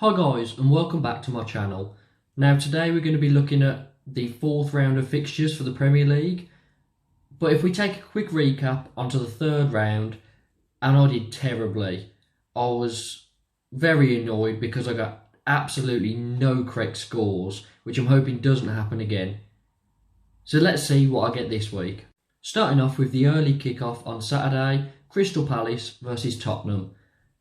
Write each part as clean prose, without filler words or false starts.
Hi guys, and welcome back to my channel. Now today we're going to be looking at the fourth round of fixtures for the Premier League. But if we take a quick recap onto the third round, and I did terribly. I was very annoyed because I got absolutely no correct scores, which I'm hoping doesn't happen again. So let's see what I get this week. Starting off with the early kick-off on Saturday, Crystal Palace versus Tottenham.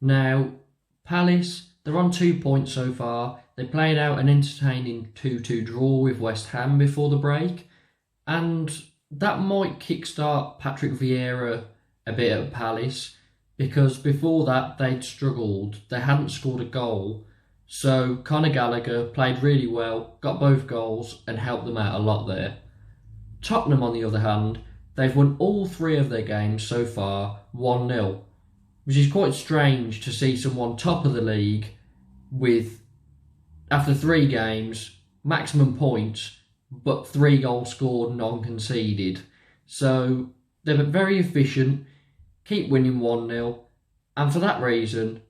Now, Palace, they're on 2 points so far. They played out an entertaining 2-2 draw with West Ham before the break, and that might kickstart Patrick Vieira a bit at Palace, because before that they'd struggled. They hadn't scored a goal, so Conor Gallagher played really well, got both goals and helped them out a lot there. Tottenham, on the other hand, they've won all three of their games so far 1-0, which is quite strange to see someone top of the league with, after 3 games, maximum points, but 3 goals scored, none conceded. So they're very efficient, keep winning 1-0, and for that reason,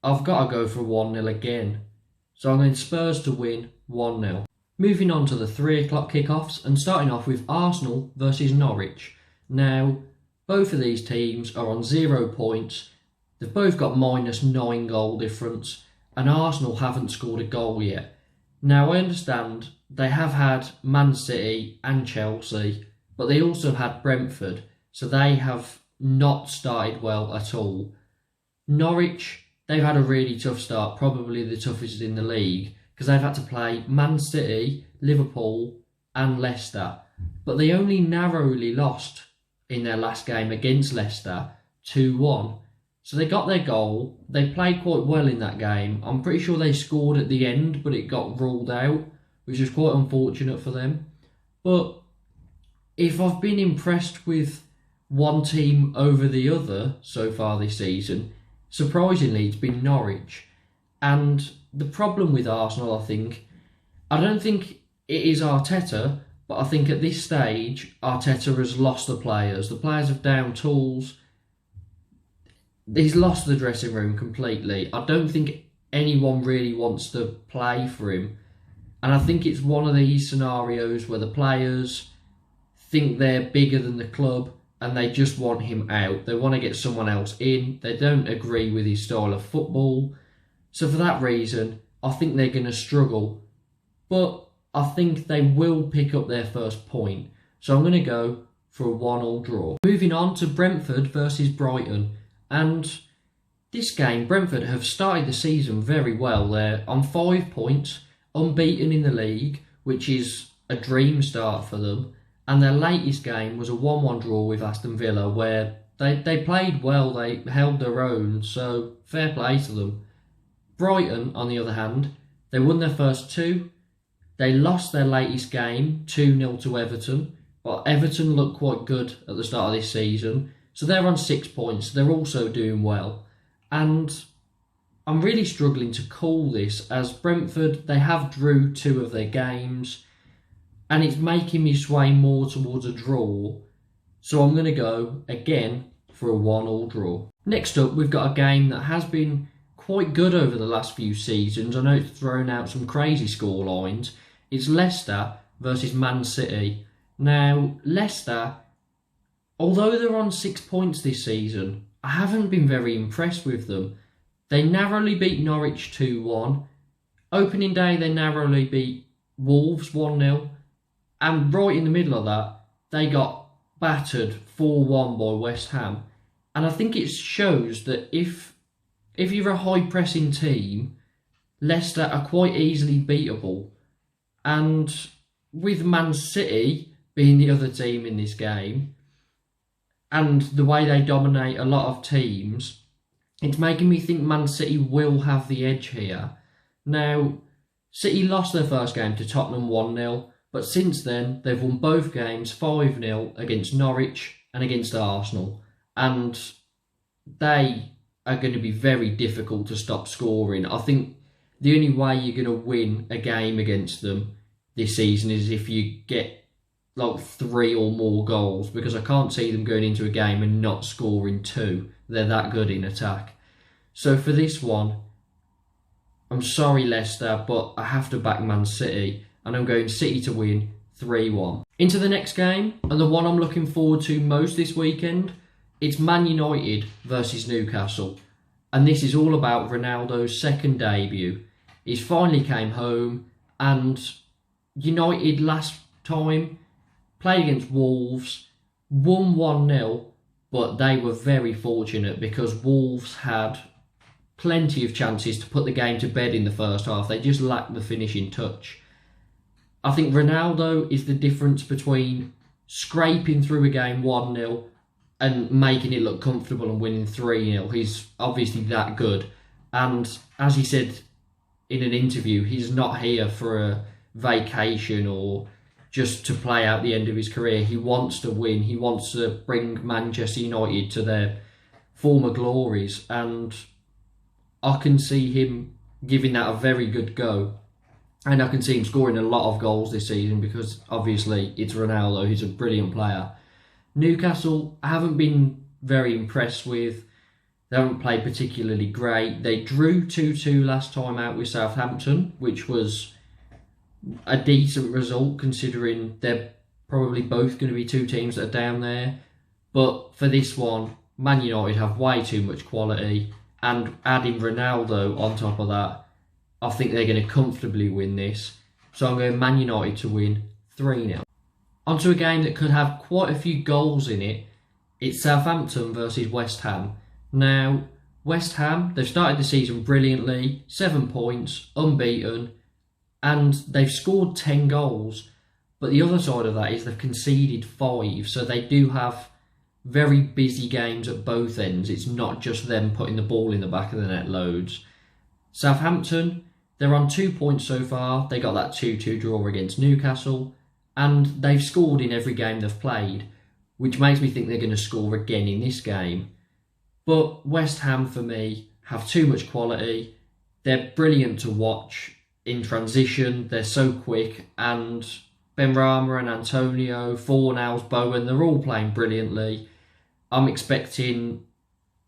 I've got to go for 1-0 again. So I'm going Spurs to win 1-0. Moving on to the 3 o'clock kickoffs, and starting off with Arsenal versus Norwich. Now, both of these teams are on 0 points. They've both got -9 goal difference, and Arsenal haven't scored a goal yet. Now, I understand they have had Man City and Chelsea, but they also had Brentford, so they have not started well at all. Norwich, they've had a really tough start, probably the toughest in the league, because they've had to play Man City, Liverpool and Leicester, but they only narrowly lost in their last game against Leicester 2-1. So they got their goal, they played quite well in that game. I'm pretty sure they scored at the end, but it got ruled out, which is quite unfortunate for them. But if I've been impressed with one team over the other so far this season, surprisingly it's been Norwich. And the problem with Arsenal, I don't think it is Arteta, but I think at this stage Arteta has lost the players. The players have down tools. He's lost the dressing room completely. I don't think anyone really wants to play for him. And I think it's one of these scenarios where the players think they're bigger than the club and they just want him out. They want to get someone else in. They don't agree with his style of football. So for that reason, I think they're going to struggle. But I think they will pick up their first point. So I'm going to go for a 1-1 draw. Moving on to Brentford versus Brighton. And this game, Brentford have started the season very well. They're on 5 points, unbeaten in the league, which is a dream start for them. And their latest game was a 1-1 draw with Aston Villa, where they played well, they held their own, so fair play to them. Brighton, on the other hand, they won their first 2. They lost their latest game, 2-0 to Everton, but Everton looked quite good at the start of this season. So they're on 6 points. They're also doing well. And I'm really struggling to call this, as Brentford, they have drew 2 of their games. And it's making me sway more towards a draw. So I'm going to go, again, for a 1-1 draw. Next up, we've got a game that has been quite good over the last few seasons. I know it's thrown out some crazy score lines. It's Leicester versus Man City. Now, Leicester, although they're on 6 points this season, I haven't been very impressed with them. They narrowly beat Norwich 2-1. Opening day, they narrowly beat Wolves 1-0. And right in the middle of that, they got battered 4-1 by West Ham. And I think it shows that if you're a high-pressing team, Leicester are quite easily beatable. And with Man City being the other team in this game, and the way they dominate a lot of teams, it's making me think Man City will have the edge here. Now, City lost their first game to Tottenham 1-0, but since then, they've won both games 5-0 against Norwich and against Arsenal. And they are going to be very difficult to stop scoring. I think the only way you're going to win a game against them this season is if you get like 3 or more goals, because I can't see them going into a game and not scoring 2. They're that good in attack. So for this one, I'm sorry, Leicester, but I have to back Man City, and I'm going City to win 3-1. Into the next game, and the one I'm looking forward to most this weekend, it's Man United versus Newcastle. And this is all about Ronaldo's second debut. He's finally came home, and United last time played against Wolves, won 1-0, but they were very fortunate because Wolves had plenty of chances to put the game to bed in the first half. They just lacked the finishing touch. I think Ronaldo is the difference between scraping through a game 1-0 and making it look comfortable and winning 3-0. He's obviously that good. And as he said in an interview, he's not here for a vacation or just to play out the end of his career. He wants to win. He wants to bring Manchester United to their former glories. And I can see him giving that a very good go. And I can see him scoring a lot of goals this season because obviously it's Ronaldo. He's a brilliant player. Newcastle, I haven't been very impressed with. They haven't played particularly great. They drew 2-2 last time out with Southampton, which was a decent result considering they're probably both going to be two teams that are down there. But for this one, Man United have way too much quality, and adding Ronaldo on top of that, I think they're going to comfortably win this. So I'm going Man United to win 3-0. Onto a game that could have quite a few goals in it. It's Southampton versus West Ham. Now, West Ham, they've started the season brilliantly, 7 points, unbeaten, and they've scored 10 goals. But the other side of that is they've conceded 5, so they do have very busy games at both ends. It's not just them putting the ball in the back of the net loads. Southampton, they're on 2 points so far. They got that 2-2 draw against Newcastle, and they've scored in every game they've played, which makes me think they're going to score again in this game. But West Ham, for me, have too much quality. They're brilliant to watch in transition. They're so quick, and Benrahma and Antonio, Fornals, Bowen, they're all playing brilliantly. I'm expecting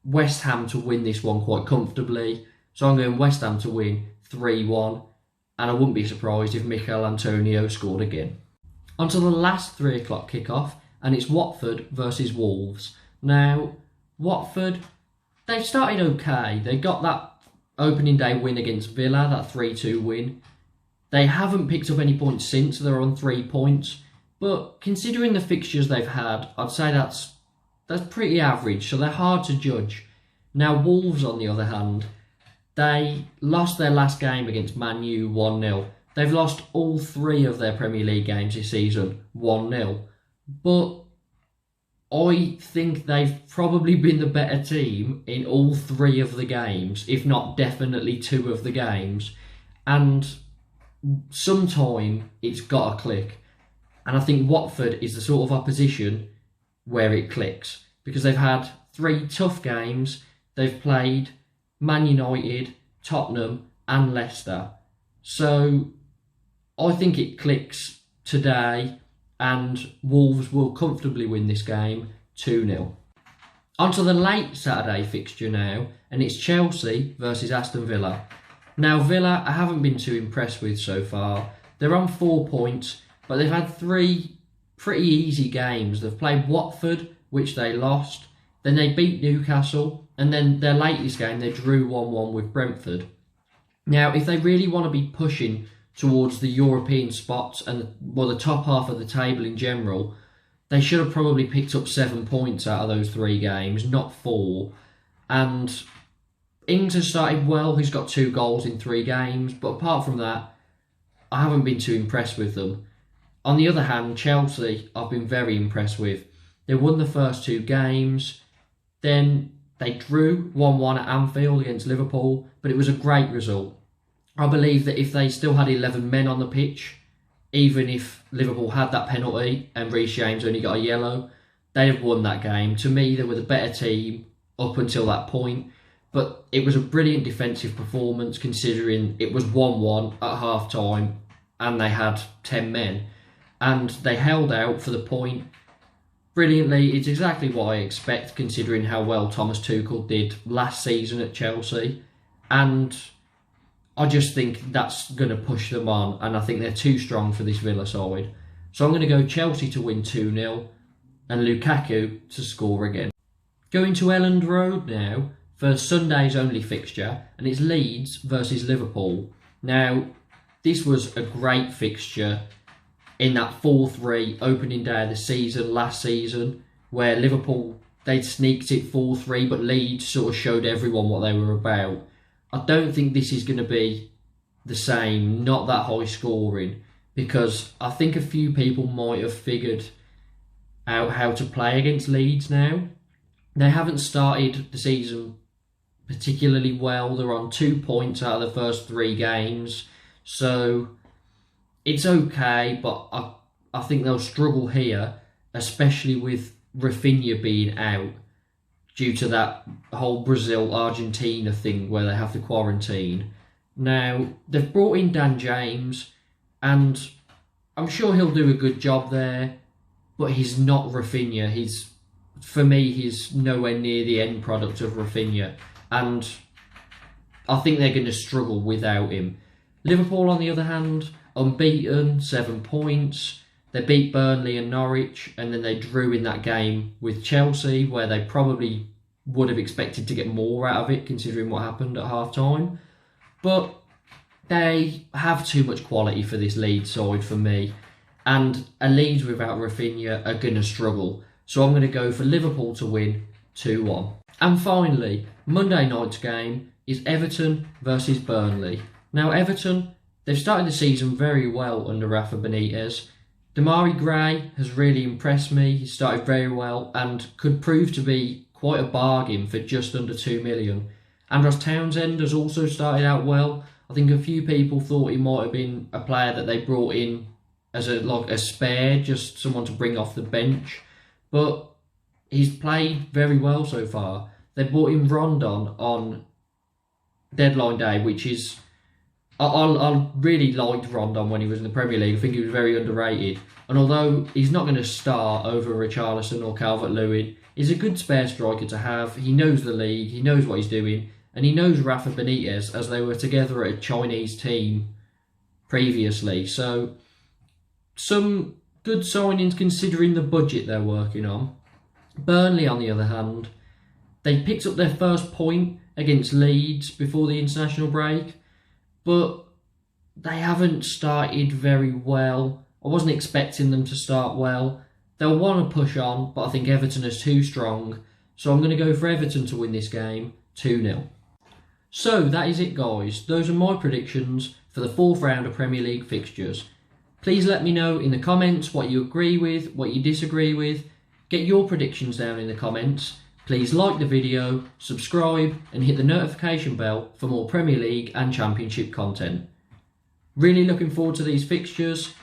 West Ham to win this one quite comfortably. So I'm going West Ham to win 3-1. And I wouldn't be surprised if Mikel Antonio scored again. On to the last 3 o'clock kickoff, and it's Watford versus Wolves. Now, Watford, they've started okay. They got that opening day win against Villa, that 3-2 win. They haven't picked up any points since. They're on 3 points. But considering the fixtures they've had, I'd say that's pretty average, so they're hard to judge. Now, Wolves, on the other hand, they lost their last game against Man U 1-0. They've lost all 3 of their Premier League games this season 1-0. But I think they've probably been the better team in all 3 of the games, if not definitely 2 of the games. And sometime it's got to click. And I think Watford is the sort of opposition where it clicks. Because they've had 3 tough games. They've played Man United, Tottenham and Leicester. So I think it clicks today, and Wolves will comfortably win this game 2-0. On to the late Saturday fixture now, and it's Chelsea versus Aston Villa. Now, Villa, I haven't been too impressed with so far. They're on 4 points, but they've had 3 pretty easy games. They've played Watford, which they lost. Then they beat Newcastle, and then their latest game, they drew 1-1 with Brentford. Now, if they really want to be pushing towards the European spots and, well, the top half of the table in general, they should have probably picked up 7 points out of those 3 games, not 4. And Ings has started well. He's got 2 goals in 3 games. But apart from that, I haven't been too impressed with them. On the other hand, Chelsea, I've been very impressed with. They won the first 2 games. Then they drew 1-1 at Anfield against Liverpool. But it was a great result. I believe that if they still had 11 men on the pitch, even if Liverpool had that penalty and Reece James only got a yellow, they'd have won that game. To me, they were the better team up until that point. But it was a brilliant defensive performance considering it was 1-1 at half-time and they had 10 men. And they held out for the point brilliantly. It's exactly what I expect considering how well Thomas Tuchel did last season at Chelsea. And I just think that's going to push them on, and I think they're too strong for this Villa side. So I'm going to go Chelsea to win 2-0 and Lukaku to score again. Going to Elland Road now for Sunday's only fixture, and it's Leeds versus Liverpool. Now, this was a great fixture in that 4-3 opening day of the season last season, where Liverpool, they'd sneaked it 4-3, but Leeds sort of showed everyone what they were about. I don't think this is going to be the same, not that high scoring, because I think a few people might have figured out how to play against Leeds now. They haven't started the season particularly well. They're on 2 points out of the first 3 games, so it's okay, but I think they'll struggle here, especially with Rafinha being out due to that whole Brazil-Argentina thing where they have to quarantine. Now, they've brought in Dan James, and I'm sure he'll do a good job there, but he's not Rafinha. For me, he's nowhere near the end product of Rafinha, and I think they're going to struggle without him. Liverpool, on the other hand, unbeaten, 7 points. They beat Burnley and Norwich, and then they drew in that game with Chelsea, where they probably would have expected to get more out of it, considering what happened at half-time. But they have too much quality for this Leeds side for me, and a Leeds without Rafinha are going to struggle. So I'm going to go for Liverpool to win 2-1. And finally, Monday night's game is Everton versus Burnley. Now, Everton, they've started the season very well under Rafa Benitez. Demarai Gray has really impressed me. He started very well and could prove to be quite a bargain for just under 2 million. Andros Townsend has also started out well. I think a few people thought he might have been a player that they brought in as a spare, just someone to bring off the bench. But he's played very well so far. They brought in Rondon on deadline day, which is... I really liked Rondon when he was in the Premier League. I think he was very underrated. And although he's not going to start over Richarlison or Calvert-Lewin, he's a good spare striker to have. He knows the league, he knows what he's doing, and he knows Rafa Benitez, as they were together at a Chinese team previously. So, some good signings considering the budget they're working on. Burnley, on the other hand, they picked up their first point against Leeds before the international break, but they haven't started very well. I wasn't expecting them to start well. They'll want to push on, but I think Everton is too strong. So I'm going to go for Everton to win this game, 2-0. So that is it, guys. Those are my predictions for the 4th round of Premier League fixtures. Please let me know in the comments what you agree with, what you disagree with. Get your predictions down in the comments. Please like the video, subscribe and hit the notification bell for more Premier League and Championship content. Really looking forward to these fixtures.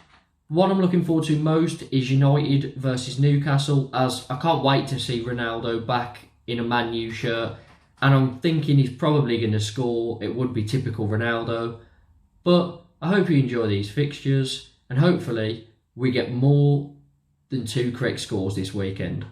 What I'm looking forward to most is United versus Newcastle, as I can't wait to see Ronaldo back in a Man U shirt, and I'm thinking he's probably going to score. It would be typical Ronaldo. But I hope you enjoy these fixtures, and hopefully we get more than 2 correct scores this weekend.